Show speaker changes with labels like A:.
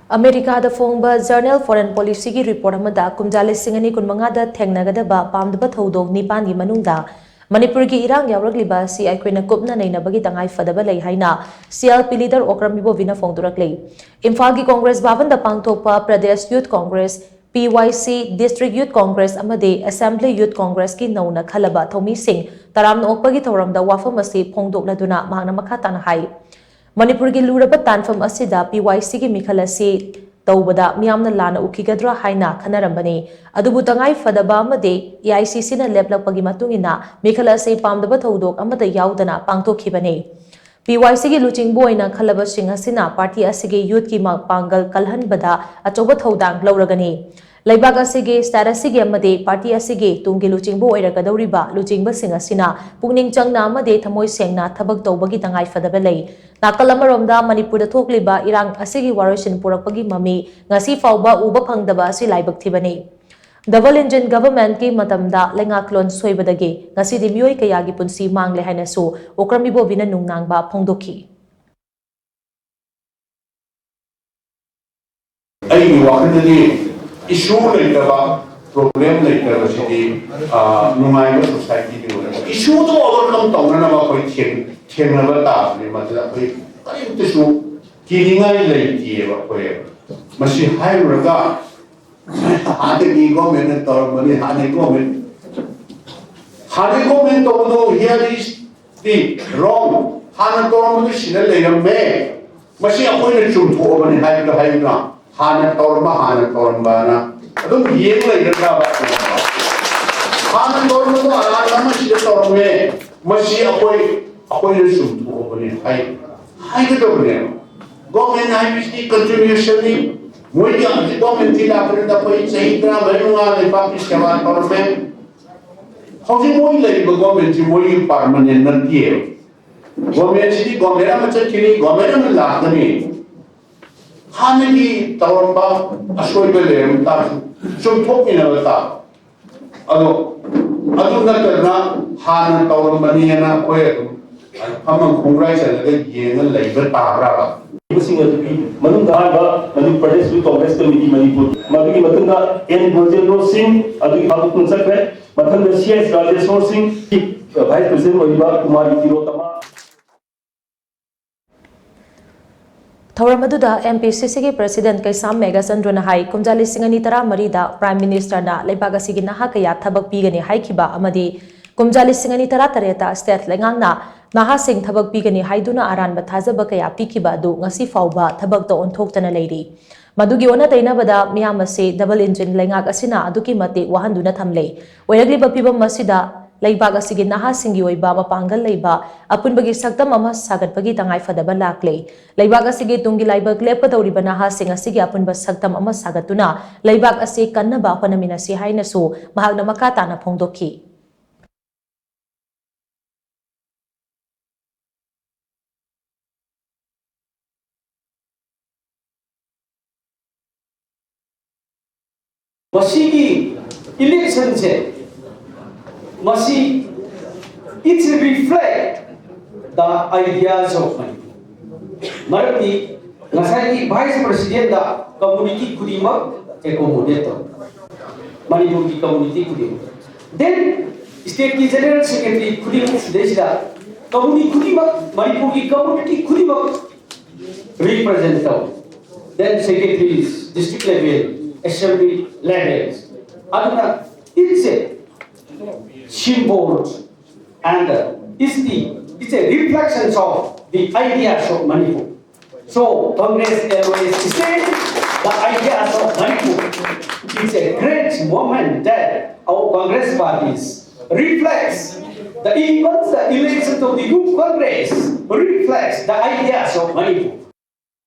A: America da PHONGBA Journal Foreign Policy ki report amada KUMJA lising ani kunmanga da THENGNAGADABA PAMDABA THOUDOK nipan gi manung da Manipur ki Irang Yaorakliba Asi Eikhoina Kupna Neinaba gi Tangai Phadaba Lei HAINA CLP leader OKRAM IBOBI PHONGDORAKLI Imphal ki Congress Bhavan da pangthokpa Pradesh Youth Congress PYC District Youth Congress amade Assembly Youth Congress ki nauna khalaba thomi sing taramna okpa gi thoram da wafam asi phongdokladuna mahna makha tan hai Manipur ki luraba tanfam asida PYC ki mikhal asi tawbada miyamna lana ukhigadra haina khanarambani adubu Tangai Phadaba amade AICC na leplakpagi matungina mikhal asi pamdaba Thoudok amada yaudana pangthokhibani PYC ki luchingbo oina khalaba sing asina party asige youth ki pangal kalhanbada achoba thodang lauragani Laibag asige status sige amade party asige tunggi luchingbo oiragadawriba luchingba sing asina pungning changna amade thamoi sengna thabak tawbagi Tangai Phadaba Lei nakal amaromda Manipur da thokliba Irang asigi warosin purakpagi mami ngasi fauba uba phangdaba asi laibak thibani Double engine government ki matamda lengaklon soibadagi ngasi di miyoy kayagi punsi mangle haina su OKRAM IBOBI na nungnangba phongdokhi
B: Ai wakadani issue laitaba problem laitaba sidi nungai ba society ki issue to overcome tawna ba koi thengna ba ta ni matla koi kari tisu kiningai laiti ba koi masi hairaga Hadi government or money, Hadi government although here is the wrong. Hana government is in a layer may. Machine appointed to open high to Haina, Hana Torma, I don't hear later. Hana government are machine torme, machine appointed to open high. High to government. Government IBC continuously. Mulia di government tila perintah poi sehingga menunga le papis kawan parlemen. Hausi moi le government si moi permanent nanti. Government si government macam kini government melah ni. Hanya di tahun ba asoi beli mentah sumpuk ini mentah. Ado nak kerana hanya tahun bani anak koi tu. Hamam kongrai saya lagi yengan lagi bertarah.
C: Manung Da Pradesh Youth Congress Committee Manipur. Madhugi Matunda N. Bojendro Singh, Adugi Habuk Nunsakre, Matanda CS Rajeshwar Singh, Vice President Oliva Kumari Tirotama.
A: Thauramadu MPCC ki President Kaisam Megasandrona hai KUMJA lising ani tara marida Prime Minister na Laibag asigi naha kaya thabak pigani haikhiba amadi KUMJA lising ani tara tareta state lengangna Naha sing thabak pigani haiduna aran bathajaba kaya pikiba adu ngasi fauba thabak to onthoktana leiri madugi ona tainabada miyam ase double engine lengak asina aduki mate wahanduna thamle oiragliba pibam masida laibag asigi naha singi oiba mapangal leiba apunbagi saktam ama sagatpagi Tangai Phadaba lakle laibag asigi tungi laibag lepadawriba naha sing asigi apunba saktam ama sagatuna laibag ase kannaba honamina si haina su mahagna makata na phongdokhi
D: Masigi election se masi it reflect the ideas of Manipur. Marati ngasai vice president da community kudima accommodate Manipur ki community kudima. Then state ki general secretary kudima desida community kudima Manipur ki community kudima represent. Then secretaries district level. Assembly levels. Aduna, it's a symbol and it's a reflection of the ideas of Manipur. So Congress always said the ideas of Manipur. It's a great moment that our Congress parties reflects the events, the elections of the youth Congress reflects the ideas of Manipur.